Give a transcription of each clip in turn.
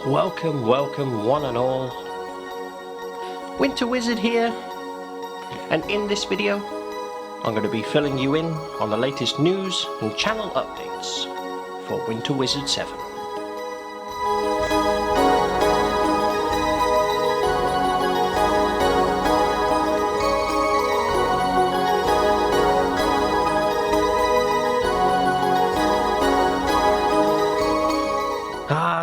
welcome one and all. Winter Wizard here, and in this video I'm going to be filling you in on the latest news and channel updates for Winter Wizard 7.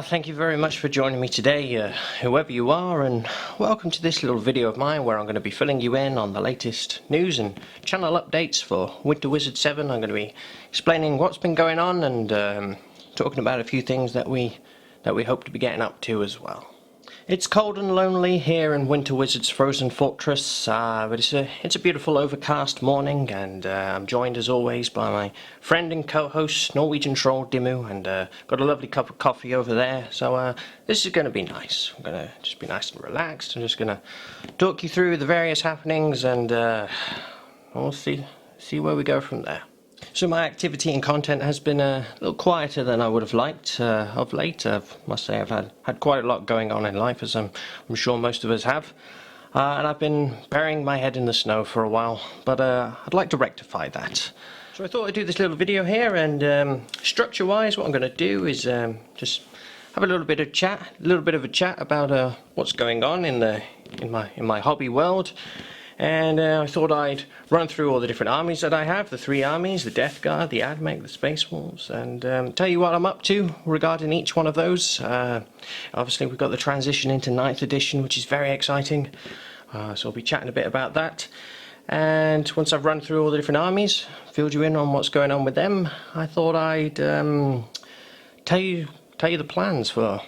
Thank you very much for joining me today, whoever you are, and welcome to this little video of mine where I'm going to be filling you in on the latest news and channel updates for Winter Wizard 7. I'm going to be explaining what's been going on and talking about a few things that we hope to be getting up to as well. It's cold and lonely here in Winter Wizard's Frozen Fortress, but it's a beautiful overcast morning, and I'm joined as always by my friend and co-host Norwegian Troll Dimmu, and got a lovely cup of coffee over there, so this is going to be nice. I'm going to just be nice and relaxed. I'm just going to talk you through the various happenings, and we'll see where we go from there. So my activity and content has been a little quieter than I would have liked of late. I must say I've had quite a lot going on in life, as I'm sure most of us have. And I've been burying my head in the snow for a while, but I'd like to rectify that. So I thought I'd do this little video here, and structure-wise what I'm going to do is just have a little bit of a chat about what's going on in my hobby world. And I thought I'd run through all the different armies that I have, the 3 armies, the Death Guard, the Admech, the Space Wolves, and tell you what I'm up to regarding each one of those. Obviously we've got the transition into 9th edition, which is very exciting, so I'll be chatting a bit about that. And once I've run through all the different armies, filled you in on what's going on with them, I thought I'd tell you the plans for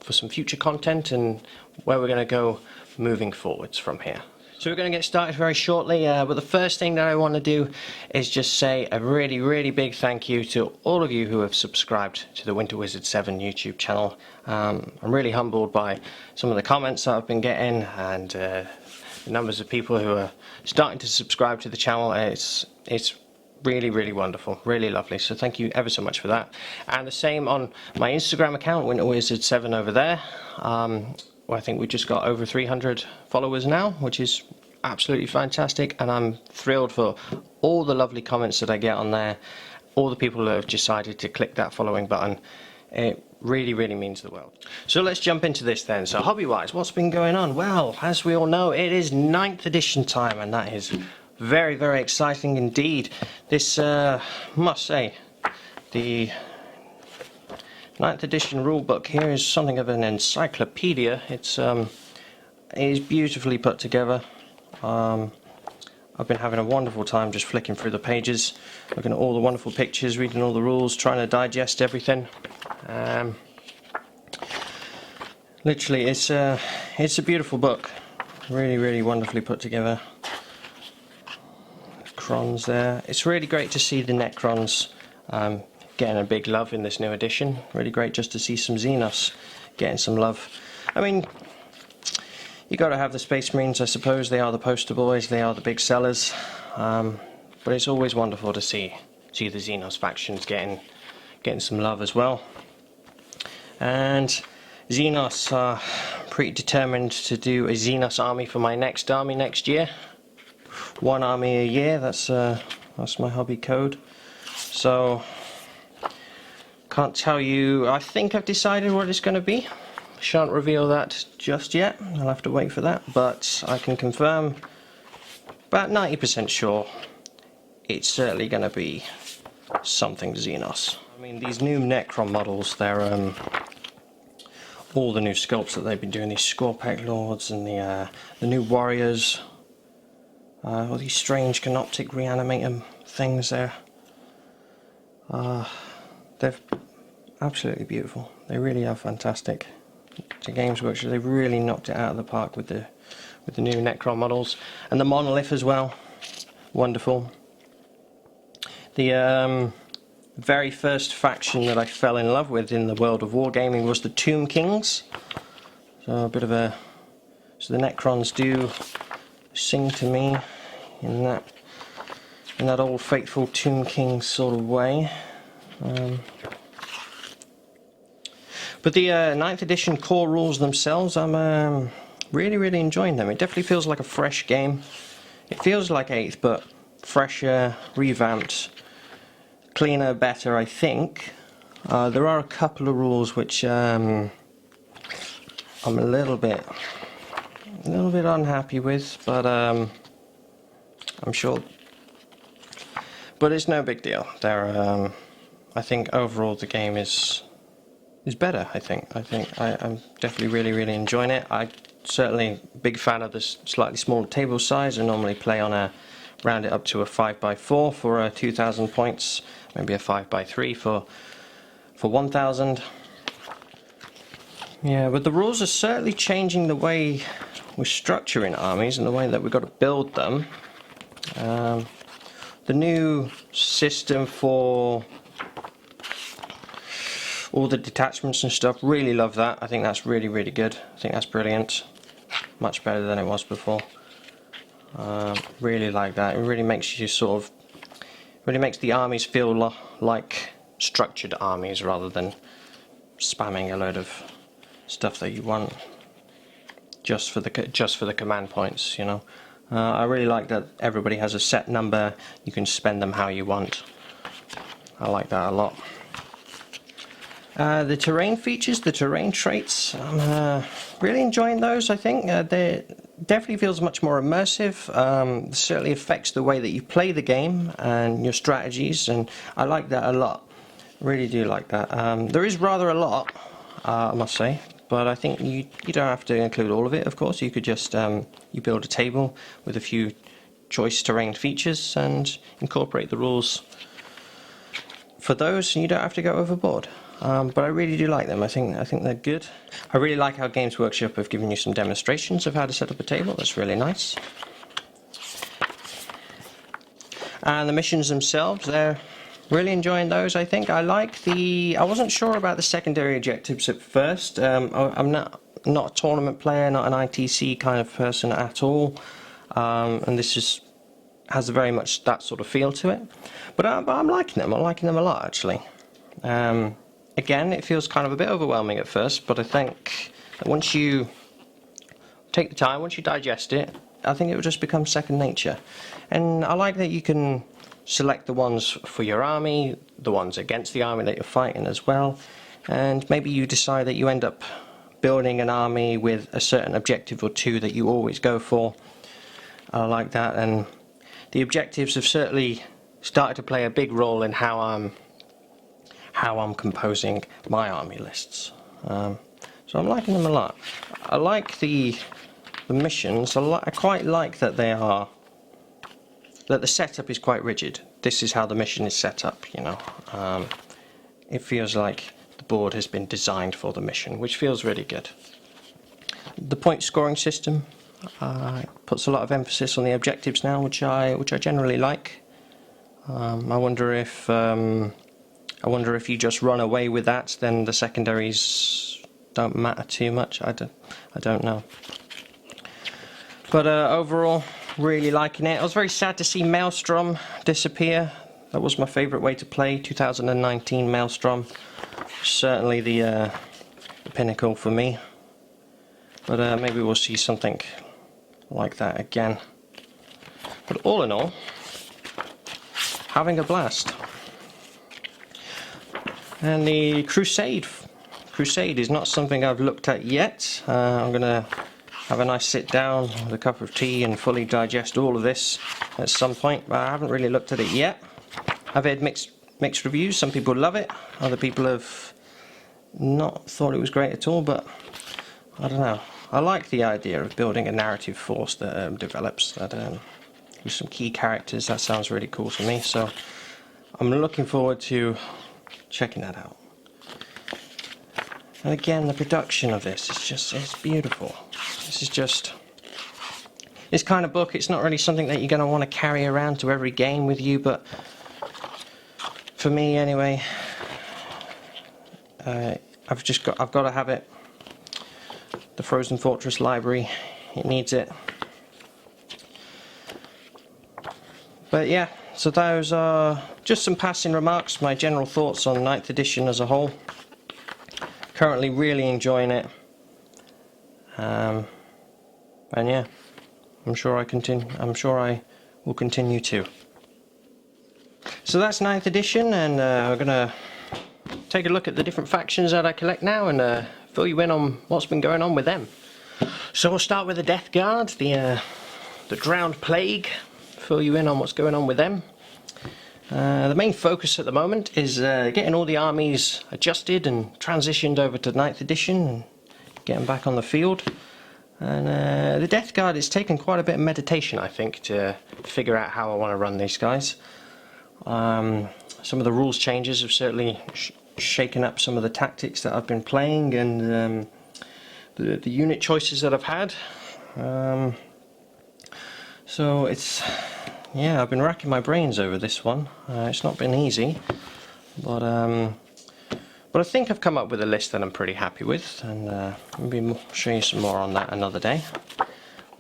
some future content and where we're going to go moving forwards from here. So we're going to get started very shortly, but the first thing that I want to do is just say a really big thank you to all of you who have subscribed to the Winter Wizard 7 YouTube channel. I'm really humbled by some of the comments that I've been getting, and the numbers of people who are starting to subscribe to the channel. It's really wonderful, really lovely, so thank you ever so much for that. And the same on my Instagram account, Winter Wizard 7 over there. Well, I think we've just got over 300 followers now, which is absolutely fantastic, and I'm thrilled for all the lovely comments that I get on there, all the people who have decided to click that following button. It really means the world. So let's jump into this then. So hobby-wise, what's been going on? Well, as we all know, it is 9th edition time, and that is very exciting indeed. This, must say, the 9th edition rulebook here is something of an encyclopedia. It is beautifully put together. I've been having a wonderful time just flicking through the pages, looking at all the wonderful pictures, reading all the rules, trying to digest everything. Literally, it's a beautiful book. Really wonderfully put together. Necrons there. It's really great to see the Necrons getting a big love in this new edition. Really great just to see some Xenos getting some love. I mean, you got to have the Space Marines, I suppose. They are the poster boys, they are the big sellers, but it's always wonderful to see the Xenos factions getting some love as well. And Xenos are pretty determined to do a Xenos army for my next army next year. 1 army a year, that's my hobby code. So can't tell you. I think I've decided what it's going to be. Shan't reveal that just yet. I'll have to wait for that. But I can confirm, about 90% sure, it's certainly going to be something Xenos. I mean, these new Necron models, they're all the new sculpts that they've been doing. These Scorpec Lords and the new Warriors. All these strange Canoptic Reanimator things there. They're absolutely beautiful. They really are fantastic. To Games Workshop, they've really knocked it out of the park with the new Necron models, and the Monolith as well. Wonderful. The very first faction that I fell in love with in the world of wargaming was the Tomb Kings. So the Necrons do sing to me in that old faithful Tomb King sort of way. But the 9th edition core rules themselves, I'm really enjoying them. It definitely feels like a fresh game. It feels like 8th, but fresher, revamped, cleaner, better, I think. There are a couple of rules which I'm a little bit unhappy with, but I'm sure. But it's no big deal. I think overall the game is better. I'm definitely really enjoying it. I certainly big fan of this slightly smaller table size. I normally play on a round it up to a 5x4 for 2,000 points, maybe a 5x3 for 1,000. Yeah, but the rules are certainly changing the way we're structuring armies and the way that we've got to build them. The new system for all the detachments and stuff, really love that. I think that's really good. I think that's brilliant. Much better than it was before. Really like that. It really makes you really makes the armies feel like structured armies rather than spamming a load of stuff that you want just for the command points, you know. I really like that everybody has a set number. You can spend them how you want. I like that a lot. The terrain features, the terrain traits, I'm really enjoying those. I think they definitely feels much more immersive. Certainly affects the way that you play the game and your strategies, and I like that a lot. Really do like that. There is rather a lot, I must say, but I think you don't have to include all of it. Of course, you could just you build a table with a few choice terrain features and incorporate the rules for those, and you don't have to go overboard. But I really do like them. I think they're good. I really like how Games Workshop have given you some demonstrations of how to set up a table. That's really nice. And the missions themselves, they're really enjoying those. I think I wasn't sure about the secondary objectives at first. I'm not a tournament player, not an ITC kind of person at all, and this has very much that sort of feel to it. But I'm liking them. I'm liking them a lot, actually. Again, it feels kind of a bit overwhelming at first, but I think that once you take the time, once you digest it, I think it will just become second nature. And I like that you can select the ones for your army, the ones against the army that you're fighting as well, and maybe you decide that you end up building an army with a certain objective or two that you always go for. I like that, and the objectives have certainly started to play a big role in how I'm composing my army lists. So I'm liking them a lot. I like the missions. I quite like that that the setup is quite rigid. This is how the mission is set up, you know. It feels like the board has been designed for the mission, which feels really good. The point scoring system puts a lot of emphasis on the objectives now, which I generally like. I wonder if you just run away with that, then the secondaries don't matter too much. I don't know. But overall, really liking it. I was very sad to see Maelstrom disappear. That was my favourite way to play. 2019 Maelstrom, certainly the pinnacle for me. But maybe we'll see something like that again. But all in all, having a blast. And the Crusade is not something I've looked at yet. I'm going to have a nice sit down with a cup of tea and fully digest all of this at some point, but I haven't really looked at it yet. I've heard mixed reviews. Some people love it, other people have not thought it was great at all, but I don't know. I like the idea of building a narrative force that develops, that with some key characters. That sounds really cool to me, so I'm looking forward to checking that out. And again, the production of this is it's beautiful. This is just this kind of book. It's not really something that you're going to want to carry around to every game with you, but for me anyway, I've got to have it. The Frozen Fortress library, it needs it. But yeah, so those are just some passing remarks, my general thoughts on 9th edition as a whole. Currently really enjoying it. And yeah, I'm sure I will continue to. So that's 9th edition, and we're gonna take a look at the different factions that I collect now and fill you in on what's been going on with them. So we'll start with the Death Guard, the Drowned Plague, fill you in on what's going on with them. The main focus at the moment is getting all the armies adjusted and transitioned over to 9th edition and getting back on the field. And the Death Guard, it's taken quite a bit of meditation, I think, to figure out how I want to run these guys. Some of the rules changes have certainly shaken up some of the tactics that I've been playing and the unit choices that I've had. So it's, yeah, I've been racking my brains over this one. It's not been easy, but I think I've come up with a list that I'm pretty happy with, and maybe I'll show you some more on that another day.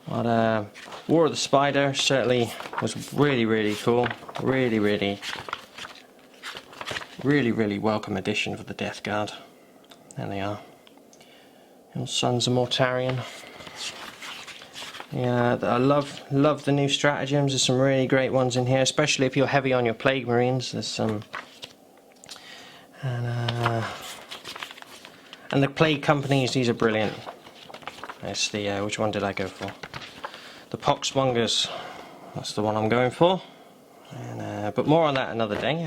But War of the Spider certainly was really cool. Really welcome addition for the Death Guard. There they are. Your Sons of Mortarion. Yeah, I love the new stratagems. There's some really great ones in here, especially if you're heavy on your Plague Marines. There's some, and the Plague Companies. These are brilliant. It's the which one did I go for? The Poxmongers. That's the one I'm going for. And but more on that another day.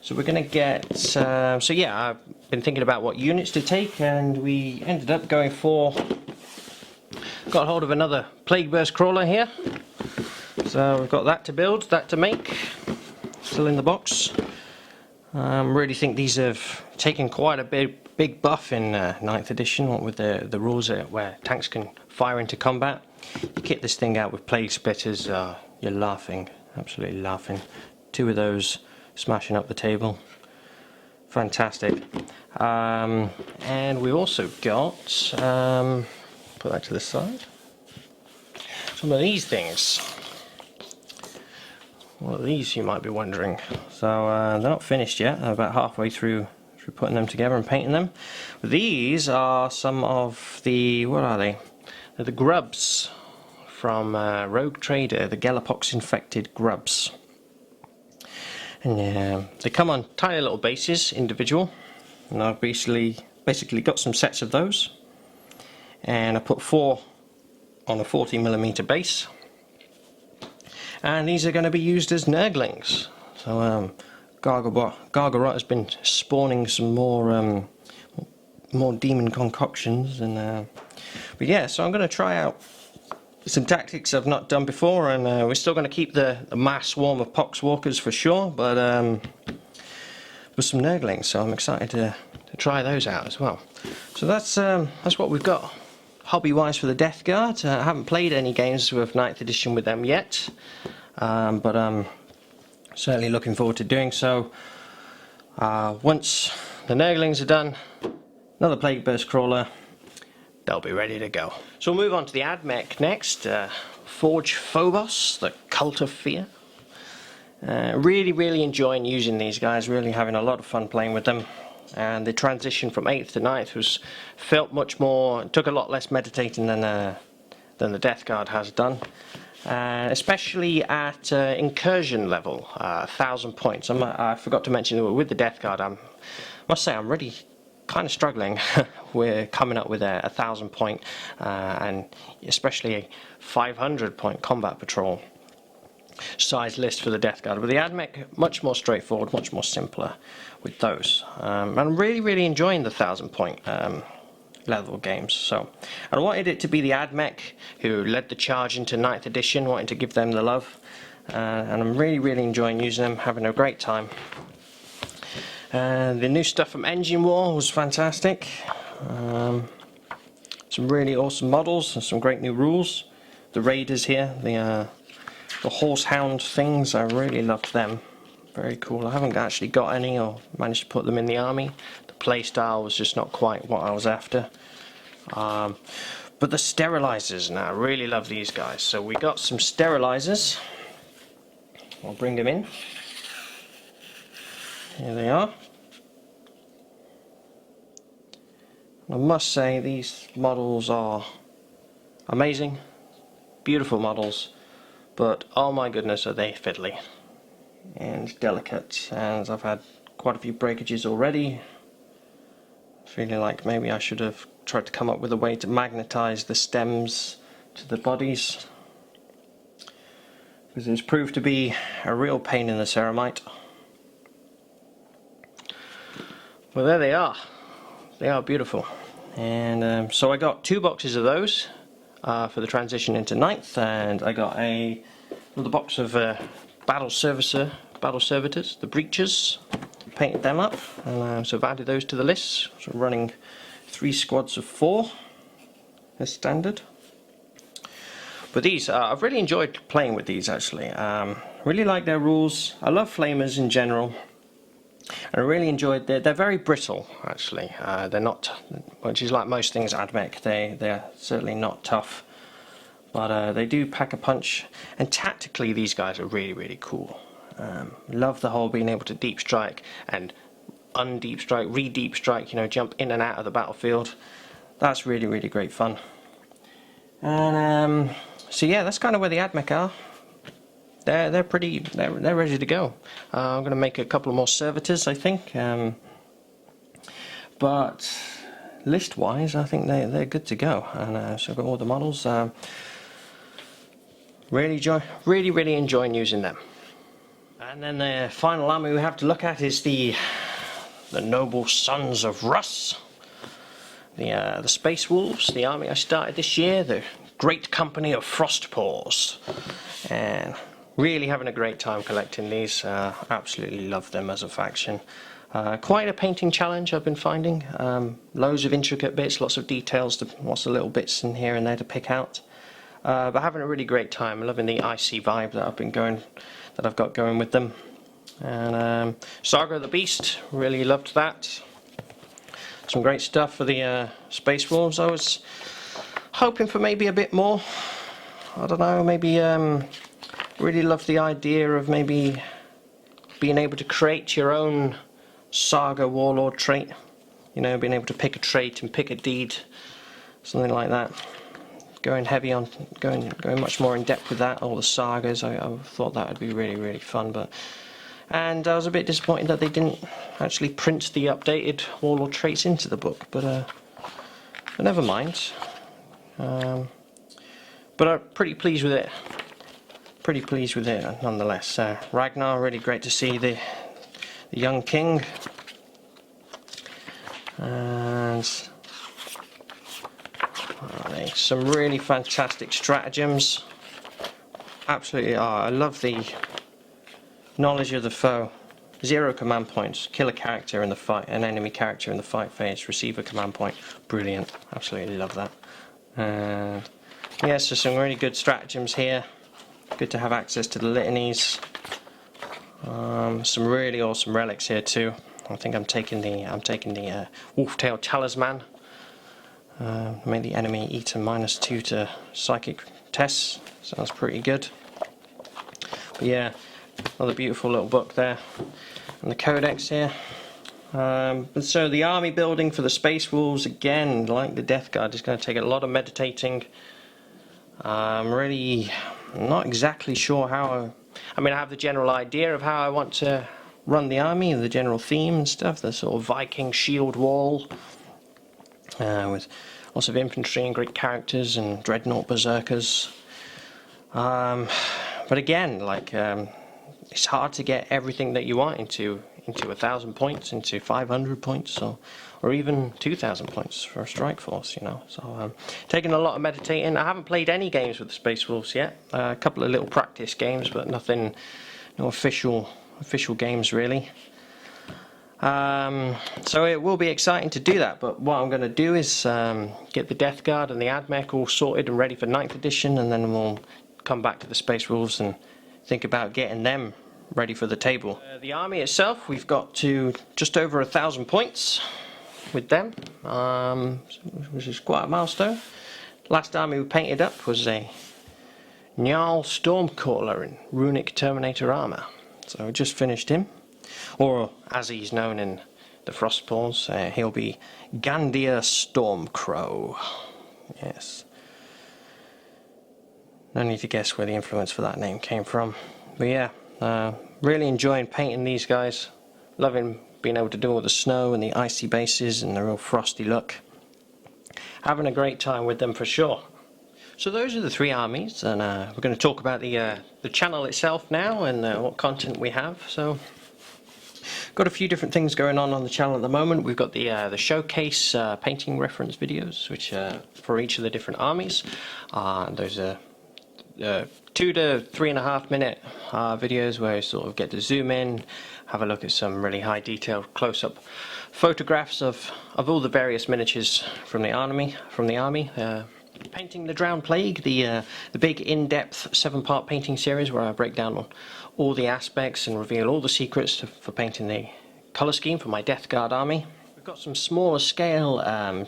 So we're going to get. So yeah, I've been thinking about what units to take, and we ended up going for. Got hold of another Plague Burst Crawler here, so we've got that to build, that to make, still in the box. Really think these have taken quite a big buff in 9th edition with the rules where tanks can fire into combat. You kit this thing out with Plague Splitters, you're laughing, absolutely laughing. 2 of those smashing up the table, fantastic. And we also got. Put that to the side. Some of these things. What are these, you might be wondering? So they're not finished yet. I'm about halfway through putting them together and painting them. These are some of the, what are they? They're the grubs from Rogue Trader, the Galapox infected grubs. And they come on tiny little bases, individual. And I've basically got some sets of those. And I put 4 on a 40mm base, and these are going to be used as Nurglings. So Gargarot has been spawning some more demon concoctions, and but yeah, so I'm going to try out some tactics I've not done before, and we're still going to keep the mass swarm of Poxwalkers for sure, but with some Nurglings, so I'm excited to try those out as well. So that's what we've got. Hobby-wise for the Death Guard, I haven't played any games with 9th edition with them yet, but I'm certainly looking forward to doing so. Once the Nurglings are done, another Plague Burst Crawler, they'll be ready to go. So we'll move on to the Mech next, Forge Phobos, the Cult of Fear. Really enjoying using these guys, really having a lot of fun playing with them. And the transition from 8th to 9th felt much more, took a lot less meditating than the Death Guard has done. Especially at incursion level, 1,000 points. I forgot to mention that with the Death Guard, I must say I'm really kind of struggling. We're coming up with a 1,000 point and especially a 500 point combat patrol size list for the Death Guard. But the Admech, much more straightforward, much more simpler with those. And I'm really enjoying the 1,000 point level games. So I wanted it to be the Admech who led the charge into 9th edition, wanting to give them the love. And I'm really enjoying using them, having a great time. The new stuff from Engine War was fantastic. Some really awesome models and some great new rules. The Raiders here, the Horsehound things, I really loved them. Very cool. I haven't actually got any or managed to put them in the army. The playstyle was just not quite what I was after. But the sterilizers, now I really love these guys. So we got some sterilizers. I'll bring them in. Here they are. I must say these models are amazing, beautiful models, but oh my goodness are they fiddly and delicate, and I've had quite a few breakages already. Feeling like maybe I should have tried to come up with a way to magnetize the stems to the bodies, because it's proved to be a real pain in the ceramite. Well, there they are. They are beautiful. And so I got 2 boxes of those for the transition into 9th, and I got another box of battle servitors, the breaches. Painted them up, and so I've added those to the list. So I'm running 3 squads of 4 as standard. But these, I've really enjoyed playing with these actually. Really like their rules. I love flamers in general. I really enjoyed they're very brittle actually. They're not, which is like most things AdMech. They're certainly not tough, but they do pack a punch. And tactically, these guys are really cool. Love the whole being able to deep strike and undeep strike, re-deep strike, you know, jump in and out of the battlefield. That's really great fun. And so yeah, that's kind of where the AdMech are. They're ready to go. I'm going to make a couple more servitors, I think. But list-wise, I think they're good to go. And so I've got all the models. Really enjoying using them. And then the final army we have to look at is the noble sons of Russ, the Space Wolves, the army I started this year, the great company of Frostpaws, and really having a great time collecting these. Absolutely love them as a faction. Quite a painting challenge I've been finding. Loads of intricate bits, lots of details, lots of little bits in here and there to pick out. But having a really great time. Loving the icy vibe that I've got going with them. And Saga of the Beast, really loved that. Some great stuff for the Space Wolves. I was hoping for maybe a bit more. I don't know, maybe really loved the idea of maybe being able to create your own Saga Warlord trait. You know, being able to pick a trait and pick a deed, something like that. Going heavy on, going much more in depth with that, all the sagas. I thought that would be really fun, and I was a bit disappointed that they didn't actually print the updated Warlord traits into the book, but never mind. But I'm pretty pleased with it. Pretty pleased with it nonetheless. Ragnar, really great to see the young king, and some really fantastic stratagems. Absolutely are. I love the knowledge of the foe. 0 command points. Kill a character in the fight, an enemy character in the fight phase. Receive a command point. Brilliant. Absolutely love that. And yeah, so some really good stratagems here. Good to have access to the litanies. Some really awesome relics here too. I think I'm taking the Wolftail Talisman. Make the enemy eat a -2 to psychic tests. Sounds pretty good. But yeah, another beautiful little book there. And the codex here. So the army building for the Space Wolves, again, like the Death Guard, is going to take a lot of meditating. I'm really not exactly sure how. I mean, I have the general idea of how I want to run the army, the general theme and stuff, the sort of Viking shield wall, with lots of infantry and great characters and dreadnought berserkers. But again, like, it's hard to get everything that you want into 1,000 points, into 500 points, or even 2,000 points for a strike force, you know. So taking a lot of meditating. I haven't played any games with the Space Wolves yet. A couple of little practice games, but nothing, no official games really. So it will be exciting to do that, but what I'm going to do is get the Death Guard and the AdMech all sorted and ready for 9th edition, and then we'll come back to the Space Wolves and think about getting them ready for the table. The army itself, we've got to just over 1,000 points with them, which is quite a milestone. Last army we painted up was a Njal Stormcaller in Runic Terminator armor. So we just finished him, or as he's known in Frostballs. He'll be Gandia Stormcrow. Yes. No need to guess where the influence for that name came from. But yeah, really enjoying painting these guys. Loving being able to do all the snow and the icy bases and the real frosty look. Having a great time with them for sure. So those are the three armies, and we're going to talk about the channel itself now and what content we have. So, got a few different things going on the channel at the moment. We've got the showcase painting reference videos, which for each of the different armies. Those are 2 to 3.5 minute videos where you sort of get to zoom in, have a look at some really high detailed close-up photographs of all the various miniatures from the army. Painting the Drowned Plague, the big in-depth 7-part painting series where I break down on all the aspects and reveal all the secrets for painting the colour scheme for my Death Guard army. We've got some smaller scale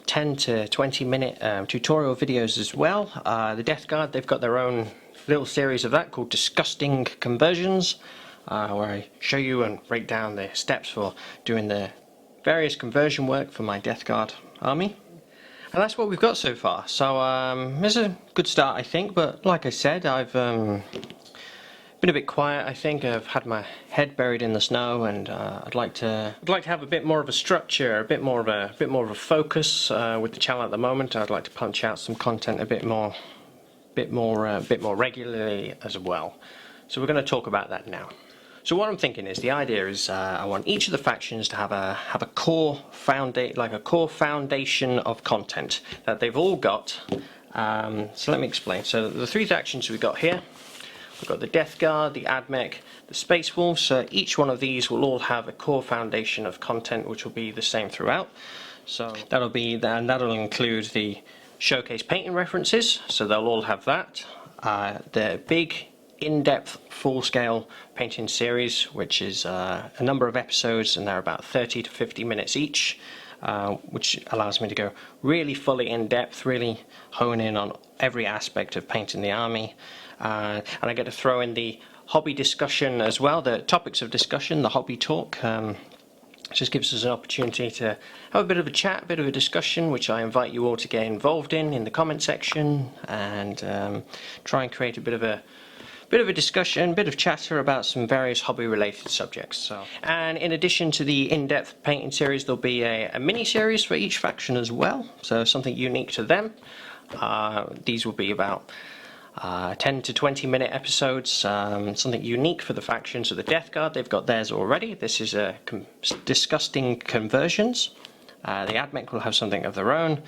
10 to 20 minute tutorial videos as well. The Death Guard, they've got their own little series of that called Disgusting Conversions, where I show you and break down the steps for doing the various conversion work for my Death Guard army. And that's what we've got so far. So it's a good start, I think. But like I said, I've been a bit quiet. I think I've had my head buried in the snow, and I'd like to have a bit more of a structure, a bit more of a focus with the channel at the moment. I'd like to punch out some content a bit more regularly as well. So we're going to talk about that now. So what I'm thinking is, the idea is I want each of the factions to have a core foundation of content that they've all got. So let me explain. So the three factions we've got here, we've got the Death Guard, the Mech, the Space Wolves. So each one of these will all have a core foundation of content which will be the same throughout. So that'll include the showcase painting references. So they'll all have that. The big in-depth full-scale painting series, which is a number of episodes, and they're about 30 to 50 minutes each, which allows me to go really fully in-depth, really hone in on every aspect of painting the army. And I get to throw in the hobby discussion as well, the topics of discussion, the hobby talk. Just gives us an opportunity to have a bit of a chat, a bit of a discussion, which I invite you all to get involved in the comment section, and try and create a bit of a discussion, a bit of chatter about some various hobby-related subjects. So, and in addition to the in-depth painting series, there'll be a mini-series for each faction as well, so something unique to them. These will be about 10 to 20 minute episodes, something unique for the factions of the Death Guard. They've got theirs already. This is Disgusting Conversions. The Admech will have something of their own.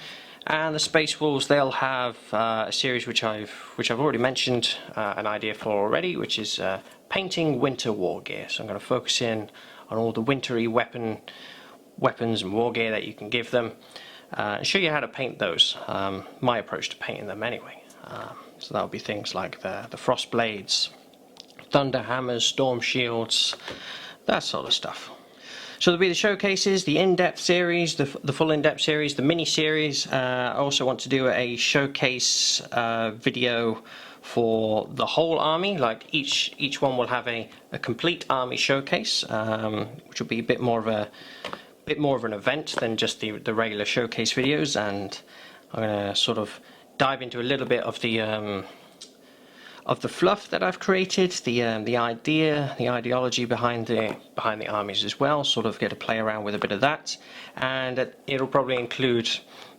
And the Space Wolves, they'll have a series which I've already mentioned an idea for already, which is painting winter war gear. So I'm going to focus in on all the wintry weapons and war gear that you can give them, and show you how to paint those. My approach to painting them anyway. So that'll be things like the frost blades, thunder hammers, storm shields, that sort of stuff. So there'll be the showcases, the in-depth series, the full in-depth series, the mini-series. I also want to do a showcase video for the whole army. Like each one will have a complete army showcase, which will be a bit more of an event than just the regular showcase videos. And I'm going to sort of dive into a little bit of the fluff that I've created, the ideology behind the armies as well. Sort of get to play around with a bit of that, and it'll probably include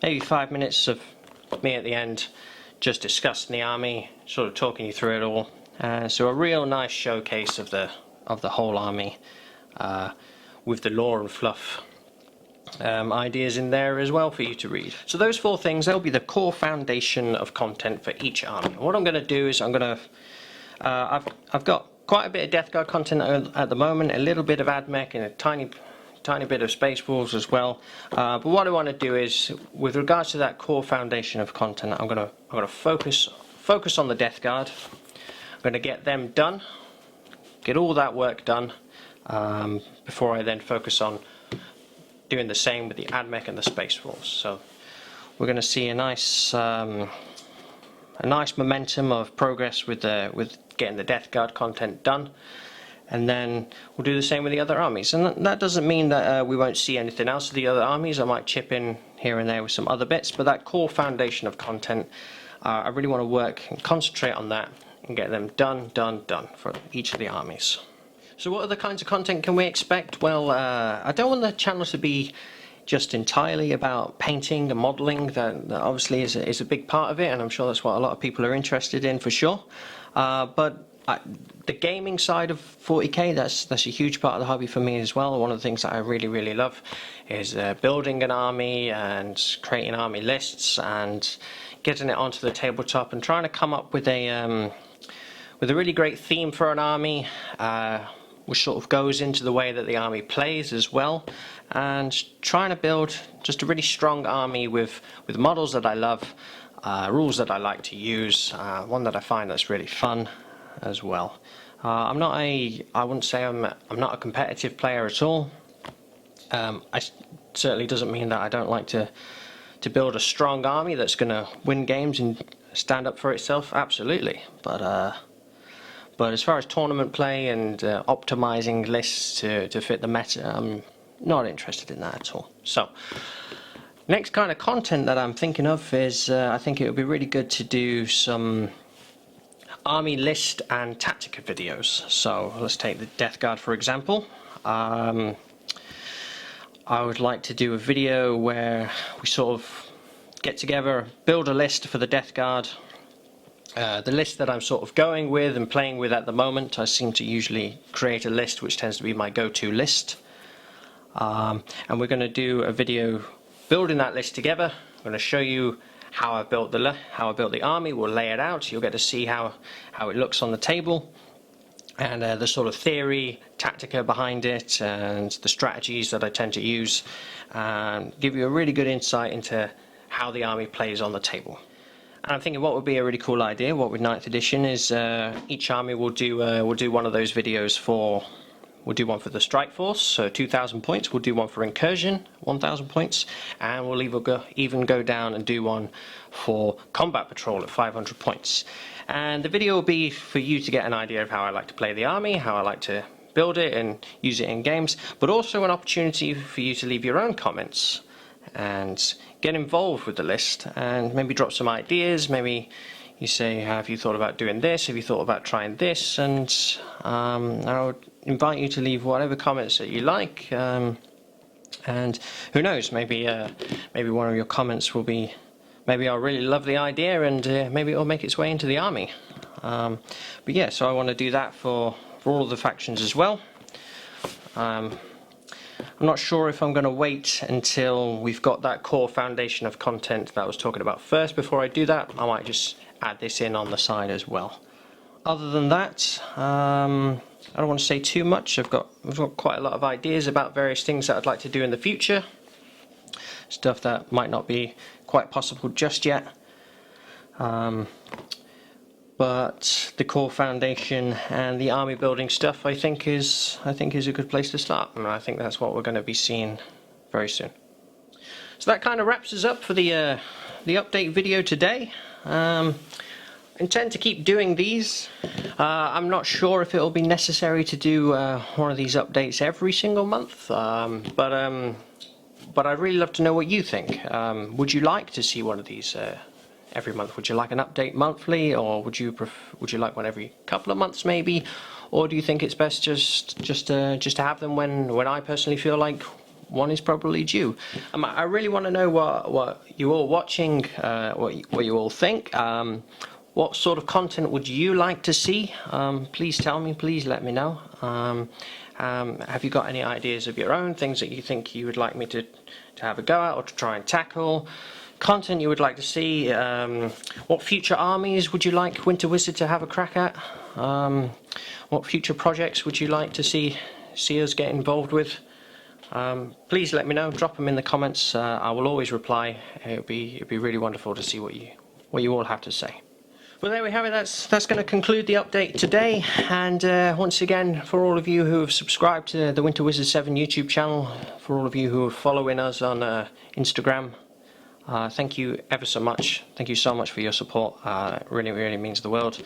maybe 5 minutes of me at the end, just discussing the army, sort of talking you through it all. So a real nice showcase of the whole army, with the lore and fluff ideas in there as well for you to read. So those 4 things, they'll be the core foundation of content for each army. What I'm going to do is I've got quite a bit of Death Guard content at the moment, a little bit of Admech, and a tiny bit of Space Wolves as well. But what I want to do is, with regards to that core foundation of content, I'm going to focus on the Death Guard. I'm going to get them done, get all that work done, before I then focus on doing the same with the Admech and the Space Wolves. So we're going to see a nice momentum of progress with getting the Death Guard content done, and then we'll do the same with the other armies. And that doesn't mean that we won't see anything else of the other armies. I might chip in here and there with some other bits, but that core foundation of content, I really want to work and concentrate on that and get them done for each of the armies. So what other kinds of content can we expect? Well, I don't want the channel to be just entirely about painting and modelling. That obviously is a big part of it, and I'm sure that's what a lot of people are interested in for sure. But the gaming side of 40k, that's a huge part of the hobby for me as well. One of the things that I really love is building an army and creating army lists and getting it onto the tabletop and trying to come up with a really great theme for an army, which sort of goes into the way that the army plays as well, and trying to build just a really strong army with models that I love, rules that I like to use, one that I find that's really fun as well. I wouldn't say I'm not a competitive player at all. Certainly doesn't mean that I don't like to build a strong army that's going to win games and stand up for itself. Absolutely, but as far as tournament play and optimizing lists to fit the meta, I'm not interested in that at all. So next kind of content that I'm thinking of is I think it would be really good to do some army list and tactica videos. So let's take the Death Guard for example. I would like to do a video where we sort of get together, build a list for the Death Guard. The list that I'm sort of going with and playing with at the moment, I seem to usually create a list which tends to be my go-to list. And we're going to do a video building that list together. I'm going to show you how I built the army. We'll lay it out. You'll get to see how it looks on the table, and the sort of theory, tactica behind it, and the strategies that I tend to use, and give you a really good insight into how the army plays on the table. And I'm thinking what would be a really cool idea, what with 9th edition, is each army will do one of those videos for. We'll do one for the Strike Force, so 2,000 points. We'll do one for Incursion, 1,000 points, and we'll even go down and do one for Combat Patrol at 500 points. And the video will be for you to get an idea of how I like to play the army, how I like to build it and use it in games, but also an opportunity for you to leave your own comments and get involved with the list and maybe drop some ideas. Maybe you say, have you thought about doing this? Have you thought about trying this? And I would invite you to leave whatever comments that you like. And who knows, maybe one of your comments will be, maybe I'll really love the idea, and maybe it'll make its way into the army. But yeah, so I want to do that for all of the factions as well. I'm not sure if I'm going to wait until we've got that core foundation of content that I was talking about first before I do that. I might just add this in on the side as well. Other than that, I don't want to say too much. I've got quite a lot of ideas about various things that I'd like to do in the future. Stuff that might not be quite possible just yet. But the core foundation and the army building stuff, I think is a good place to start, and I think that's what we're going to be seeing very soon. So that kind of wraps us up for the update video today. Intend to keep doing these. I'm not sure if it will be necessary to do one of these updates every single month, but I'd really love to know what you think. Would you like to see one of these every month? Would you like an update monthly, or would you like one every couple of months maybe? Or do you think it's best just to have them when I personally feel like one is probably due? I really want to know what you all watching, what you all think. What sort of content would you like to see? Please tell me, please let me know. Have you got any ideas of your own, things that you think you would like me to have a go at or to try and tackle? Content you would like to see? What future armies would you like Winter Wizard to have a crack at? What future projects would you like to see us get involved with? Please let me know. Drop them in the comments. I will always reply. It'd be really wonderful to see what you all have to say. Well, there we have it. That's going to conclude the update today. And once again, for all of you who have subscribed to the WW7 YouTube channel, for all of you who are following us on Instagram, Thank you ever so much. Thank you so much for your support. It really means the world.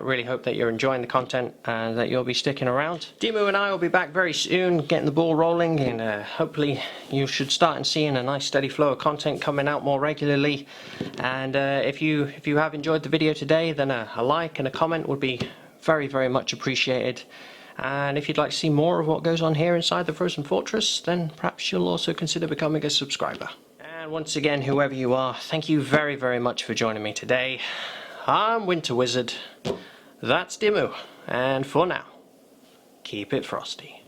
Really hope that you're enjoying the content and that you'll be sticking around. Dimu and I will be back very soon, getting the ball rolling, and hopefully you should start seeing a nice steady flow of content coming out more regularly. And if you have enjoyed the video today, then a like and a comment would be very much appreciated. And if you'd like to see more of what goes on here inside the Frozen Fortress, then perhaps you'll also consider becoming a subscriber. And once again, whoever you are, thank you very much for joining me today. I'm Winter Wizard, that's Dimu, and for now, keep it frosty.